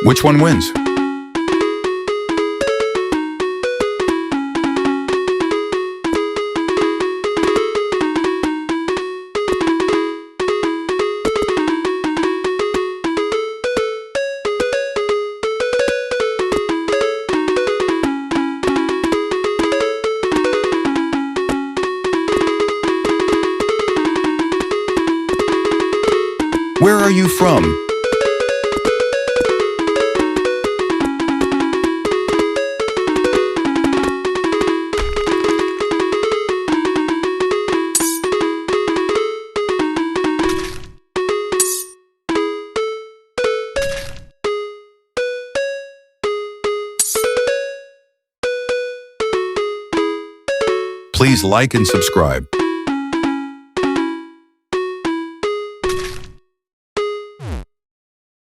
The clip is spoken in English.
Which one wins? Where are you from? Please like and subscribe.